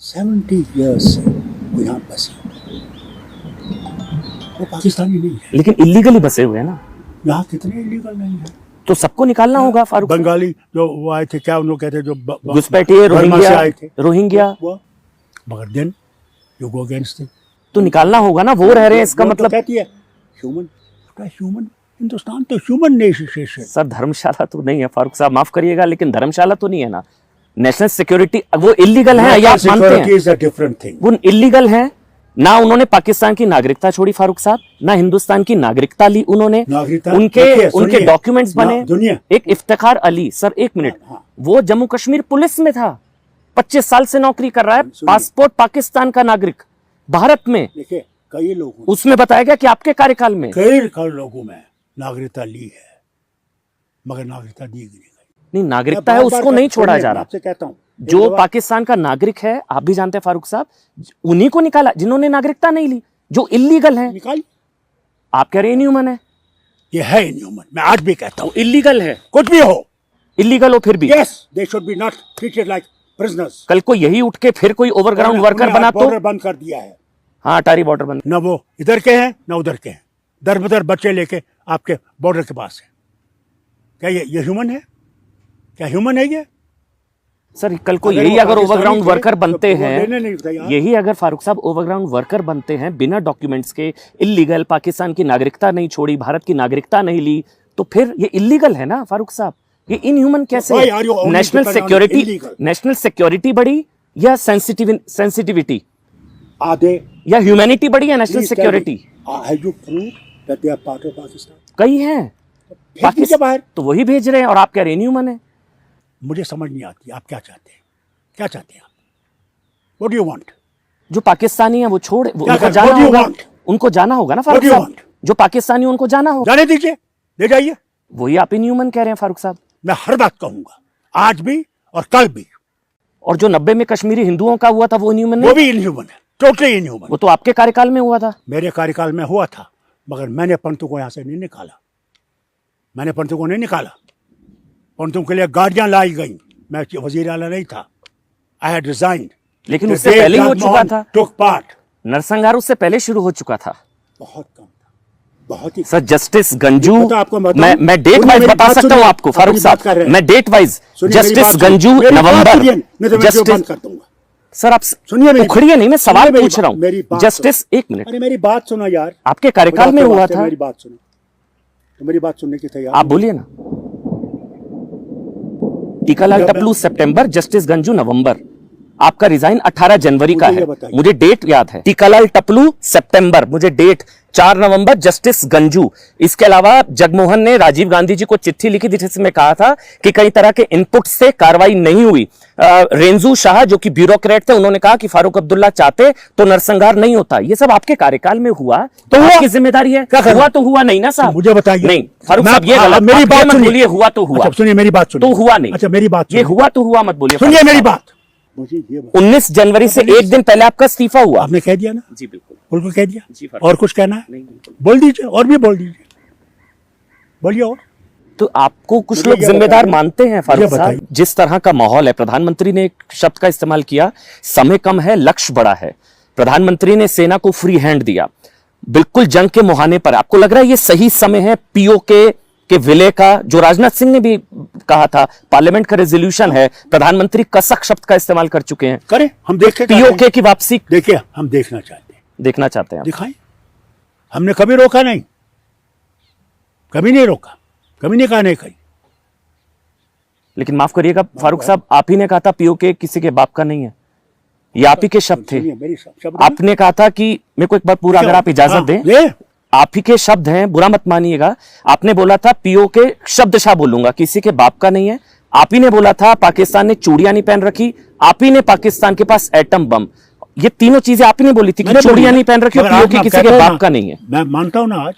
70 years से वो यहाँ बसे, वो पाकिस्तानी नहीं है। लेकिन इलीगली बसे हुए हैं ना। यहाँ कितने इलीगल नहीं है? तो सबको निकालना होगा फारूक। बंगाली जो वो आए थे, क्या उन्होंने कहते जो घुसपैठिए, रोहिंग्या आए थे, रोहिंग्या, मगर देन यू गो अगेंस्ट, तो निकालना होगा ना। वो रह रहे हैं, इसका मतलब कहती है ह्यूमन, ह्यूमन हिंदुस्तान तो ह्यूमन नेशन है। सर धर्मशाला तो नहीं है फारूक साहब, माफ करिएगा, लेकिन धर्मशाला तो नहीं है ना। नेशनल सिक्योरिटी वो इलीगल है, या आप मानते हैं? Different thing. वो इलीगल है ना। उन्होंने पाकिस्तान की नागरिकता छोड़ी फारूक साहब, ना हिंदुस्तान की नागरिकता ली उन्होंने। उनके डॉक्यूमेंट्स बने। एक इफ्तिखार अली, सर एक मिनट, वो जम्मू कश्मीर पुलिस में था, 25 साल से नौकरी कर रहा है, पासपोर्ट पाकिस्तान का नागरिक, भारत में। देखिए कई लोगों, उसमें बताया गया कि आपके कार्यकाल में कई लोगों में नागरिकता ली है, मगर नागरिकता दी गई नहीं। नागरिकता है, उसको नहीं छोड़ा जा रहा। आपसे कहता हूं, जो पाकिस्तान का नागरिक है, आप भी जानते हैं फारूक साहब, उन्हीं को निकाला जिन्होंने नागरिकता नहीं ली, जो इलीगल है। निकाल, आप कह रहे इनह्यूमन है। ये है इनह्यूमन, मैं आज भी कहता हूं। इलीगल है, कुछ भी हो, इलीगल हो फिर भी। Yes, they should be not treated like prisoners. कल को यही उठ के फिर कोई ओवरग्राउंड वर्कर बना तो बंद कर दिया है। हाँ, अटारी बॉर्डर बंद। न वो इधर के हैं न उधर के हैं, दर बदर बच्चे लेके आपके बॉर्डर के पास है। क्या ये ह्यूमन है? क्या ह्यूमन है ये? सर कल को यही अगर ओवरग्राउंड वर्कर बनते हैं, यही अगर फारूक साहब ओवरग्राउंड वर्कर बनते हैं बिना डॉक्यूमेंट्स के, इलीगल, पाकिस्तान की नागरिकता नहीं छोड़ी, भारत की नागरिकता नहीं ली, तो फिर ये इलीगल है ना फारूक साहब। ये इनह्यूमन कैसे? नेशनल सिक्योरिटी बढ़ी या सेंसिटिविटी आधे, या ह्यूमैनिटी बढ़ी या नेशनल सिक्योरिटी? कई हैं पाकिस्तान, तो वही भेज रहे हैं और आप कह रहे हैं इनह्यूमन है। मुझे समझ नहीं आती आप क्या चाहते हैं, क्या चाहते हैं आप? What do you want? जो पाकिस्तानी है वो छोड़, उनको जाना होगा, उनको जाना होगा ना फारूक साहब। जो पाकिस्तानी उनको जाना होगा, जाने दीजिए, ले जाइए। वही आप इनह्यूमन कह रहे हैं फारूक साहब। मैं हर बात कहूंगा, आज भी और कल भी। और जो 90 में कश्मीरी हिंदुओं का हुआ था वो इनह्यूमन नहीं? वो भी इनह्यूमन है, टोटली इनह्यूमन। वो तो आपके कार्यकाल में हुआ था। मेरे कार्यकाल में हुआ था, मगर मैंने पंतों को यहां से नहीं निकाला। मैंने पंतों को नहीं निकाला, पंतों के लिए गाड़ियां लाई गई। मैं वजीर आला नहीं था, आई हैड रिजाइन्ड। लेकिन उससे पहले ही हो चुका था। टुक पार्ट, नरसंहार उससे पहले शुरू हो चुका था। बहुत कम था, बहुत ही। सर जस्टिस गंजू, आपको मैं डेट वाइज बता सकता हूँ आपको फारूक साहब, मैं डेट वाइज, जस्टिस गंजू नवंबर। सर आप सुनिए, उखड़िए नहीं, मैं सवाल पूछ रहा हूँ। जस्टिस, एक मिनट, अरे मेरी बात सुनो यार। आपके कार्यकाल में हुआ था। मेरी बात सुनो, तो मेरी बात सुनने की तैयार आप बोलिए ना। टीकालाल टपलू सितंबर, जस्टिस गंजू नवंबर। आपका रिजाइन 18 जनवरी का है, मुझे डेट याद है। टीकालाल टपलू सितंबर, मुझे डेट 4 नवंबर, जस्टिस गंजू। इसके अलावा जगमोहन ने राजीव गांधी जी को चिट्ठी लिखी थी जिसमें कहा था कि कई तरह के इनपुट से कार्रवाई नहीं हुई। रेंजू शाह जो कि ब्यूरोक्रेट थे, उन्होंने कहा कि फारूक अब्दुल्ला चाहते तो नरसंहार नहीं होता। ये सब आपके कार्यकाल में हुआ, तो आपकी जिम्मेदारी है। हुआ तो हुआ नहीं ना साहब, मुझे बताइए। नहीं फारूक साहब, ये गलत, मेरी बात मत बोलिए। हुआ तो हुआ, सुनिए मेरी बात सुनिए। तो हुआ नहीं। अच्छा मेरी बात, ये हुआ तो हुआ मत बोलिए। सुनिए मेरी बात। 19 जनवरी से एक दिन पहले आपका इस्तीफा हुआ। आपने कह दिया ना? जी बिल्कुल, बिल्कुल कह दिया। जी, और कुछ कहना है? नहीं, बोल दीजिए, और भी बोल दीजिए, बोलिए। और तो आपको कुछ लोग जिम्मेदार मानते हैं फारूक साहब। जिस तरह का माहौल है, प्रधानमंत्री ने एक शब्द का इस्तेमाल किया, समय कम है लक्ष्य बड़ा है। प्रधानमंत्री ने सेना को फ्री हैंड दिया, बिल्कुल जंग के मुहाने पर। आपको लग रहा है ये सही समय है पीओके के विलय का, जो राजनाथ सिंह ने भी कहा था, पार्लियामेंट का रेजोल्यूशन है, प्रधानमंत्री कसक शब्द का इस्तेमाल कर चुके हैं। करें, हम देखें पीओके की वापसी। देखिए, हम देखना चाहते हैं। दिखाएं, हमने कभी रोका नहीं, कभी नहीं रोका, कभी नहीं कहा नहीं कहीं। लेकिन माफ करिएगा फारूक साहब, आप ही ने कहा था पीओके किसी के बाप का नहीं है। ये आप ही के शब्द थे। आपने कहा था कि, मेरे को एक बार पूरा अगर आप इजाजत दें, आप ही के शब्द हैं, बुरा मत मानिएगा। आपने बोला था पीओके, शब्दशः बोलूंगा, किसी के बाप का नहीं है। आप ही ने बोला था पाकिस्तान ने चूड़ियां नहीं पहन रखी, आप ही ने पाकिस्तान के पास एटम बम, ये तीनों चीजें आप ही ने बोली थी कि चूड़ियां नहीं पहन रखी और पीओके किसी के बाप का नहीं है। मैं मानता हूं ना आज,